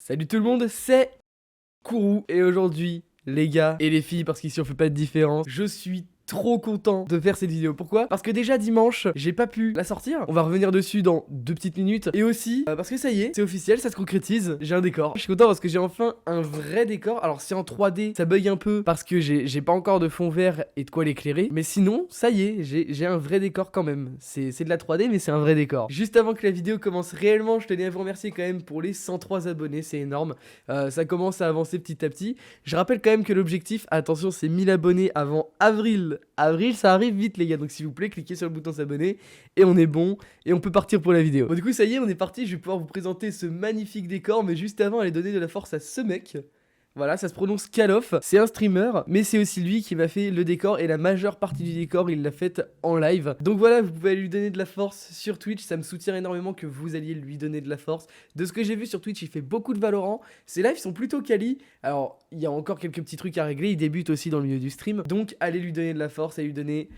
Salut tout le monde, c'est Kourou et aujourd'hui, les gars et les filles, parce qu'ici on fait pas de différence, je suis trop content de faire cette vidéo. Pourquoi? Parce que déjà dimanche, j'ai pas pu la sortir. On va revenir dessus dans 2 petites minutes. Et aussi, parce que ça y est, c'est officiel, ça se concrétise. J'ai un décor. Je suis content parce que j'ai enfin un vrai décor. Alors c'est en 3D, ça bug un peu parce que j'ai pas encore de fond vert et de quoi l'éclairer. Mais sinon, ça y est, j'ai un vrai décor quand même. C'est de la 3D, mais c'est un vrai décor. Juste avant que la vidéo commence réellement, je tenais à vous remercier quand même pour les 103 abonnés, c'est énorme. Ça commence à avancer petit à petit. Je rappelle quand même que l'objectif, attention, c'est 1000 abonnés avant avril. Avril, ça arrive vite les gars, donc s'il vous plaît, cliquez sur le bouton s'abonner et on est bon et on peut partir pour la vidéo. Bon du coup ça y est, on est parti, je vais pouvoir vous présenter ce magnifique décor, mais juste avant, aller donner de la force à ce mec. Voilà, ça se prononce Calof, c'est un streamer, mais c'est aussi lui qui m'a fait le décor et la majeure partie du décor, il l'a fait en live. Donc voilà, vous pouvez aller lui donner de la force sur Twitch, ça me soutient énormément que vous alliez lui donner de la force. De ce que j'ai vu sur Twitch, il fait beaucoup de Valorant, ses lives sont plutôt quali. Alors, il y a encore quelques petits trucs à régler, il débute aussi dans le milieu du stream. Donc allez lui donner de la force, allez lui donner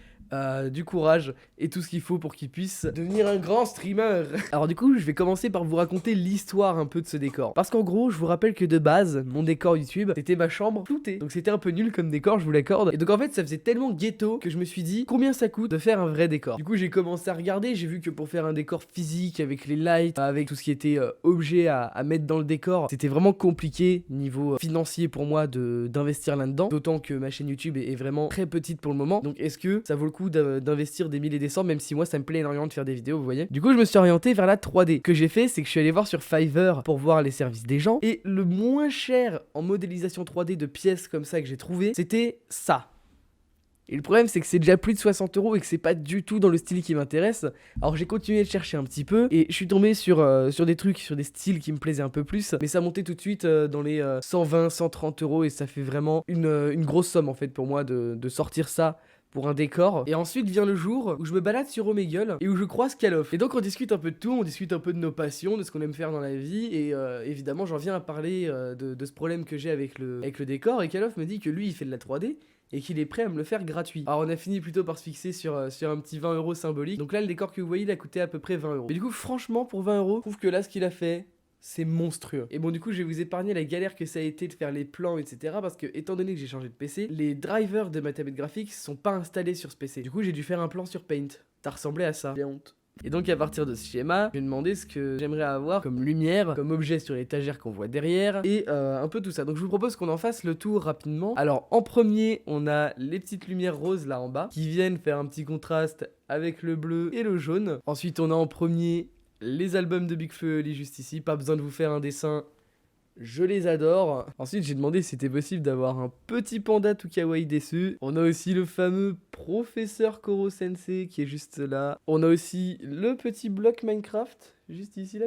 du courage et tout ce qu'il faut pour qu'il puisse devenir un grand streamer. Alors du coup, je vais commencer par vous raconter l'histoire un peu de ce décor. Parce qu'en gros, je vous rappelle que de base, mon décor YouTube, c'était ma chambre floutée. Donc c'était un peu nul comme décor, je vous l'accorde. Et donc en fait, ça faisait tellement ghetto que je me suis dit, combien ça coûte de faire un vrai décor? Du coup, j'ai commencé à regarder, j'ai vu que pour faire un décor physique, avec les lights, avec tout ce qui était objet à mettre dans le décor, c'était vraiment compliqué niveau financier pour moi d'investir là-dedans. D'autant que ma chaîne YouTube est vraiment très petite pour le moment. Donc est-ce que ça vaut le coup d'investir des milliers et des cents, même si moi ça me plaît énormément de faire des vidéos, vous voyez. Du coup je me suis orienté vers la 3D. Ce que j'ai fait, c'est que je suis allé voir sur Fiverr pour voir les services des gens, et le moins cher en modélisation 3D de pièces comme ça que j'ai trouvé, c'était ça. Et le problème, c'est que c'est déjà plus de 60 € et que c'est pas du tout dans le style qui m'intéresse. Alors j'ai continué de chercher un petit peu et je suis tombé sur des trucs, sur des styles qui me plaisaient un peu plus. Mais ça montait tout de suite dans les 120, 130 € et ça fait vraiment une grosse somme en fait pour moi de sortir ça pour un décor. Et ensuite vient le jour où je me balade sur Omegle et où je croise Calof. Et donc on discute un peu de tout, on discute un peu de nos passions, de ce qu'on aime faire dans la vie. Et évidemment j'en viens à parler de ce problème que j'ai avec le décor. Et Calof me dit que lui il fait de la 3D et qu'il est prêt à me le faire gratuit. Alors on a fini plutôt par se fixer sur un petit 20 € symbolique. Donc là le décor que vous voyez il a coûté à peu près 20 €. Mais du coup franchement pour 20 €, je trouve que là ce qu'il a fait, c'est monstrueux. Et bon du coup je vais vous épargner la galère que ça a été de faire les plans etc, parce que étant donné que j'ai changé de PC, les drivers de ma tablette graphique sont pas installés sur ce PC. Du coup j'ai dû faire un plan sur Paint. Ça ressemblait à ça. J'ai honte. Et donc à partir de ce schéma, je vais demander ce que j'aimerais avoir comme lumière, comme objet sur l'étagère qu'on voit derrière, et un peu tout ça. Donc je vous propose qu'on en fasse le tour rapidement. Alors en premier, on a les petites lumières roses là en bas, qui viennent faire un petit contraste avec le bleu et le jaune. Ensuite on a en premier les albums de Big Flo et Oli juste ici, pas besoin de vous faire un dessin, je les adore. Ensuite j'ai demandé si c'était possible d'avoir un petit panda tout kawaii dessus. On a aussi le fameux professeur Koro Sensei qui est juste là. On a aussi le petit bloc Minecraft, juste ici là.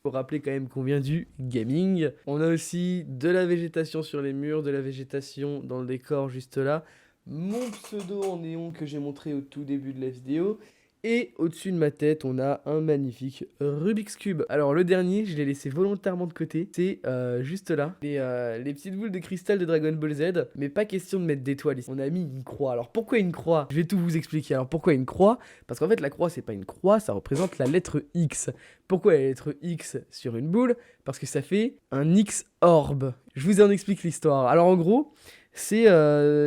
Faut rappeler quand même qu'on vient du gaming. On a aussi de la végétation sur les murs, de la végétation dans le décor juste là. Mon pseudo en néon que j'ai montré au tout début de la vidéo. Et au-dessus de ma tête, on a un magnifique Rubik's Cube. Alors le dernier, je l'ai laissé volontairement de côté. C'est juste là, les petites boules de cristal de Dragon Ball Z. Mais pas question de mettre d'étoiles ici. On a mis une croix. Alors pourquoi une croix? Je vais tout vous expliquer. Alors pourquoi une croix? Parce qu'en fait la croix c'est pas une croix, ça représente la lettre X. Pourquoi la lettre X sur une boule? Parce que ça fait un X-orb. Je vous en explique l'histoire. Alors en gros, c'est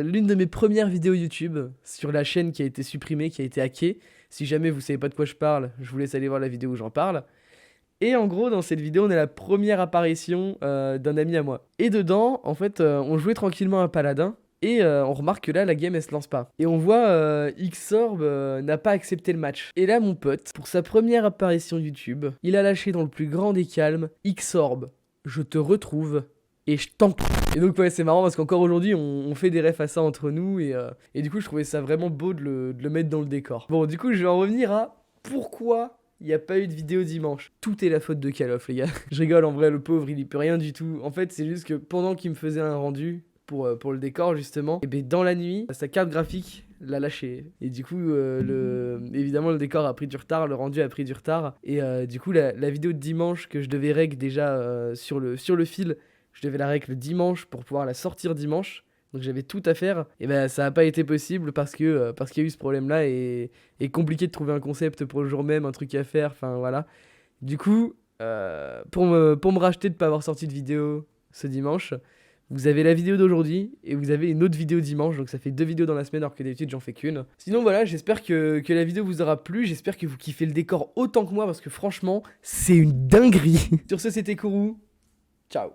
l'une de mes premières vidéos YouTube sur la chaîne qui a été supprimée, qui a été hackée. Si jamais vous savez pas de quoi je parle, je vous laisse aller voir la vidéo où j'en parle. Et en gros, dans cette vidéo, on a la première apparition d'un ami à moi. Et dedans, en fait, on jouait tranquillement un paladin. Et on remarque que là, la game, elle se lance pas. Et on voit Xorb n'a pas accepté le match. Et là, mon pote, pour sa première apparition YouTube, il a lâché dans le plus grand des calmes, Xorb, je te retrouve et je t'encule. Et donc ouais, c'est marrant parce qu'encore aujourd'hui on fait des refs à ça entre nous et du coup je trouvais ça vraiment beau de le mettre dans le décor. Bon du coup je vais en revenir à pourquoi il n'y a pas eu de vidéo dimanche. Tout est la faute de Calof les gars. Je rigole, en vrai le pauvre il y peut rien du tout. En fait c'est juste que pendant qu'il me faisait un rendu pour le décor justement, et ben dans la nuit sa carte graphique l'a lâché. Et du coup évidemment le décor a pris du retard, le rendu a pris du retard. Et du coup la vidéo de dimanche que je devais règle déjà sur le fil, je devais la règle dimanche pour pouvoir la sortir dimanche. Donc j'avais tout à faire. Et ben ça n'a pas été possible parce qu'il y a eu ce problème là et compliqué de trouver un concept pour le jour même, un truc à faire, enfin voilà. Du coup, pour me racheter de pas avoir sorti de vidéo ce dimanche. Vous avez la vidéo d'aujourd'hui et vous avez une autre vidéo dimanche, donc ça fait 2 vidéos dans la semaine alors que d'habitude j'en fais qu'une. Sinon voilà, j'espère que la vidéo vous aura plu, j'espère que vous kiffez le décor autant que moi parce que franchement, c'est une dinguerie. Sur ce, c'était Kourou,